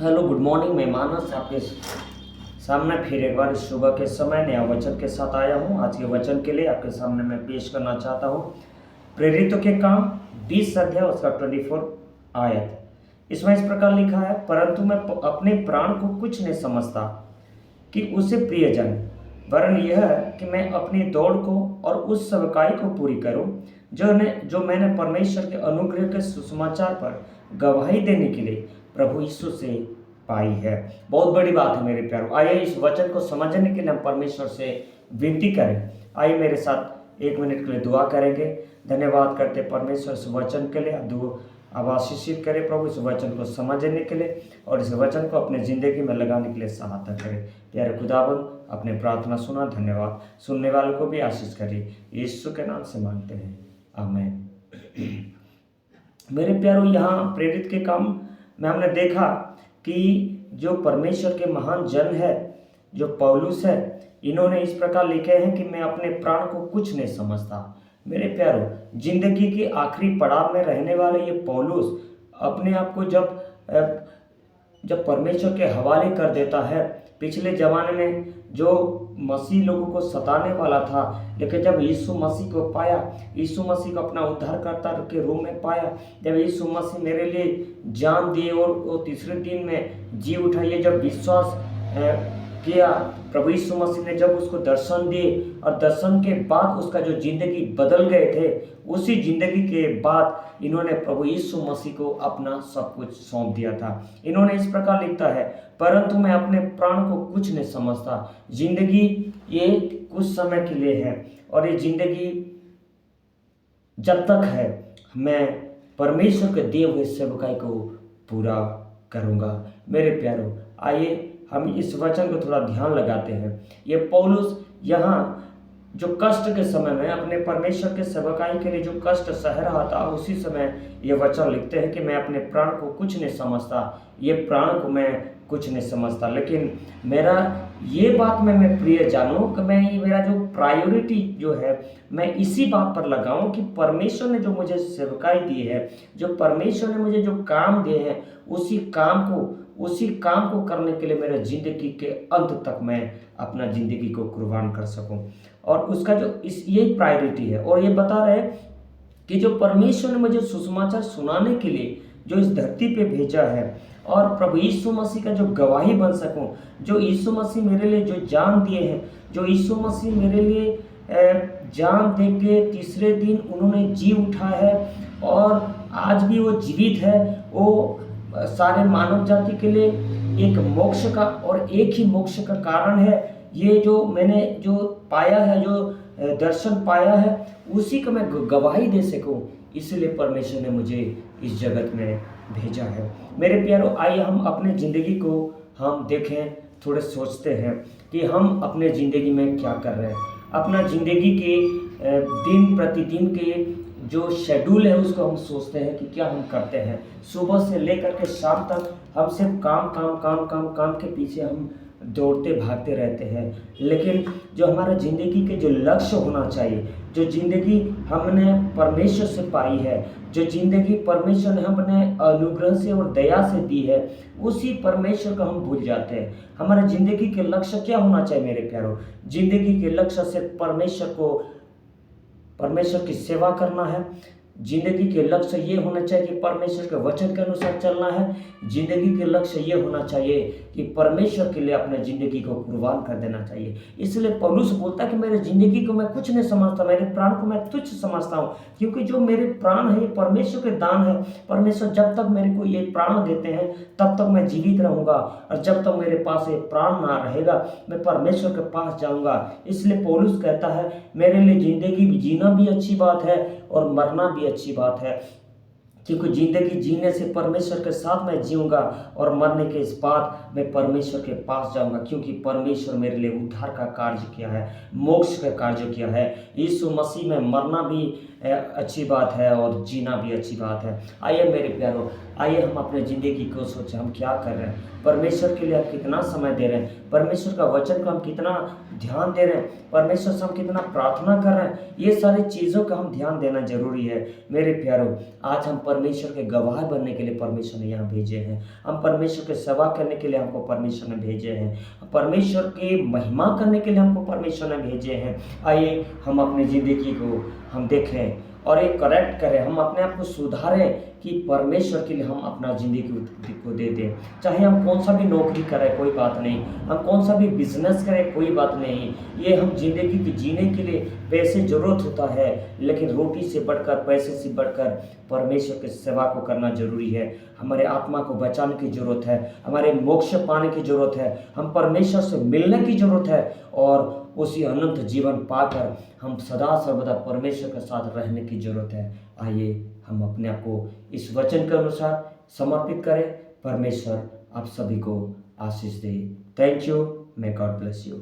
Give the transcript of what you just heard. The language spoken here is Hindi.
Hello, good morning. मैं मानस आपके सामने फिर एक बार इस सुबह के समय नया वचन के साथ आया हूँ। आज के वचन के लिए आपके सामने मैं पेश करना चाहता हूँ प्रेरितों के काम 20 अध्याय उसका 24 आयत। इसमें इस प्रकार लिखा है, परंतु मैं अपने प्राण को कुछ नहीं समझता कि उसे प्रियजन, वरन यह कि मैं अपनी दौड़ को और उस सेवकाई को पूरी करूं जो मैंने परमेश्वर के अनुग्रह के सुसमाचार पर गवाही देने के लिए प्रभु यीशु से पाई है। बहुत बड़ी बात है मेरे प्यारों। आइए इस वचन को समझने के लिए हम परमेश्वर से विनती करें। आइए मेरे साथ 1 मिनट के लिए दुआ करेंगे। धन्यवाद करते परमेश्वर इस वचन के लिए। अब आशीषित करें प्रभु इस वचन को समझने के लिए और इस वचन को अपने ज़िंदगी में लगाने के लिए सहायता करें। प्यारे खुदाबंद, अपने प्रार्थना सुना। धन्यवाद। सुनने वालों को भी आशीष करिए। यीशु के नाम से मांगते हैं, आमीन। मेरे प्यारों, यहाँ प्रेरित के काम में हमने देखा कि जो परमेश्वर के महान जन है, जो पौलुस है, इन्होंने इस प्रकार लिखे हैं कि मैं अपने प्राण को कुछ नहीं समझता। मेरे प्यारों, जिंदगी के आखिरी पड़ाव में रहने वाले ये पौलुस अपने आप को जब परमेश्वर के हवाले कर देता है। पिछले ज़माने में जो मसीह लोगों को सताने वाला था, लेकिन जब यीशु मसीह को पाया, यीशु मसीह को अपना उद्धारकर्ता के रूप में पाया, जब यीशु मसीह मेरे लिए जान दिए और वो तीसरे दिन में जी उठाइए, जब विश्वास किया, प्रभु यीशु मसीह ने जब उसको दर्शन दिए और दर्शन के बाद उसका जो जिंदगी बदल गए थे, उसी जिंदगी के बाद इन्होंने प्रभु यीशु मसीह को अपना सब कुछ सौंप दिया था। इन्होंने इस प्रकार लिखा है, परंतु मैं अपने प्राण को कुछ नहीं समझता। जिंदगी ये कुछ समय के लिए है और ये जिंदगी जब तक है, मैं परमेश्वर के दिए हुए सेवकाई को पूरा करूंगा। मेरे प्यारों, आइए हम इस वचन को थोड़ा ध्यान लगाते हैं। ये पौलुस यहाँ जो कष्ट के समय में अपने परमेश्वर के सेवकाई के लिए जो कष्ट सह रहा था, उसी समय ये वचन लिखते हैं कि मैं अपने प्राण को कुछ नहीं समझता। ये प्राण को मैं कुछ नहीं समझता, लेकिन मेरा ये बात मैं प्रिय जानूं कि मेरा जो प्रायोरिटी जो है, मैं इसी बात पर लगाऊं कि परमेश्वर ने जो मुझे सेवकाई दी है, जो परमेश्वर ने मुझे जो काम दिए हैं, उसी काम को करने के लिए मेरे जिंदगी के अंत तक मैं अपना जिंदगी को कुर्बान कर सकूं। और उसका जो यही प्रायोरिटी है। और ये बता रहे कि जो परमेश्वर ने मुझे सुसमाचार सुनाने के लिए जो इस धरती पे भेजा है और प्रभु यीशु मसीह का जो गवाही बन सकूं, जो यीशु मसीह मेरे लिए जो जान दिए हैं, जो यीशु मसीह मेरे लिए जान दे के तीसरे दिन उन्होंने जी उठा है और आज भी वो जीवित है। वो सारे मानव जाति के लिए एक मोक्ष का और एक ही मोक्ष का कारण है। ये जो मैंने जो पाया है, जो दर्शन पाया है, उसी का मैं गवाही दे सकूं, इसलिए परमेश्वर ने मुझे इस जगत में भेजा है। मेरे प्यारों, आइए हम अपने ज़िंदगी को हम देखें, थोड़े सोचते हैं कि हम अपने ज़िंदगी में क्या कर रहे हैं। अपना ज़िंदगी के दिन प्रतिदिन के जो शेड्यूल है उसको हम सोचते हैं कि क्या हम करते हैं। सुबह से लेकर के शाम तक हम सिर्फ काम के पीछे हम दौड़ते भागते रहते हैं। लेकिन जो हमारा ज़िंदगी के जो लक्ष्य होना चाहिए, जो ज़िंदगी हमने परमेश्वर से पाई है, जो ज़िंदगी परमेश्वर ने हमने अनुग्रह से और दया से दी है, उसी परमेश्वर को हम भूल जाते हैं। हमारे ज़िंदगी के लक्ष्य क्या होना चाहिए मेरे प्यारों? ज़िंदगी के लक्ष्य से परमेश्वर की सेवा करना है। जिंदगी के लक्ष्य ये होना चाहिए कि परमेश्वर के वचन के अनुसार चलना है। जिंदगी के लक्ष्य ये होना चाहिए कि परमेश्वर के लिए अपने जिंदगी को कुर्बान कर देना चाहिए। इसलिए पौलुस बोलता है कि मेरे जिंदगी को मैं कुछ नहीं समझता, मेरे प्राण को मैं तुच्छ समझता हूँ, क्योंकि जो मेरे प्राण है ये परमेश्वर के दान है। परमेश्वर जब तक मेरे को ये प्राण देते हैं तब तक मैं जीवित रहूंगा, और जब तक मेरे पास ये प्राण ना रहेगा मैं परमेश्वर के पास जाऊंगा। इसलिए पौलुस कहता है, मेरे लिए जिंदगी जीना भी अच्छी बात है और मरना भी अच्छी बात है, क्योंकि जिंदगी जीने से परमेश्वर के साथ मैं जीऊंगा और मरने के इस बाद मैं परमेश्वर के पास जाऊंगा, क्योंकि परमेश्वर मेरे लिए उद्धार का कार्य किया है, मोक्ष का कार्य किया है। यीशु मसीह में मरना भी अच्छी बात है और जीना भी अच्छी बात है। आइए मेरे प्यारों, आइए हम अपने ज़िंदगी को सोचें, हम क्या कर रहे हैं, परमेश्वर के लिए हम कितना समय दे रहे हैं, परमेश्वर का वचन को हम कितना ध्यान दे रहे हैं, परमेश्वर से हम कितना प्रार्थना कर रहे हैं। ये सारी चीज़ों का हम ध्यान देना जरूरी है मेरे प्यारों। आज हम परमेश्वर के गवाह बनने के लिए परमेश्वर ने यहाँ भेजे हैं, हम परमेश्वर की सेवा करने के लिए हमको परमेश्वर ने भेजे हैं, परमेश्वर की महिमा करने के लिए हमको परमेश्वर ने भेजे हैं। आइए हम अपनी ज़िंदगी को हम देखें और एक करेक्ट करें, हम अपने आप को सुधारें कि परमेश्वर के लिए हम अपना ज़िंदगी को दे दें। चाहे हम कौन सा भी नौकरी करें कोई बात नहीं, हम कौन सा भी बिजनेस करें कोई बात नहीं, ये हम ज़िंदगी की जीने के लिए पैसे ज़रूरत होता है, लेकिन रोटी से बढ़कर, पैसे से बढ़कर परमेश्वर की सेवा को करना जरूरी है। हमारे आत्मा को बचाने की ज़रूरत है, हमारे मोक्ष पाने की ज़रूरत है, हम परमेश्वर से मिलने की ज़रूरत है और उसी अनंत जीवन पाकर हम सदा सर्वदा परमेश्वर के साथ रहने की जरूरत है। आइए हम अपने आप को इस वचन के अनुसार समर्पित करें। परमेश्वर आप सभी को आशीष दे। Thank you. May God bless you.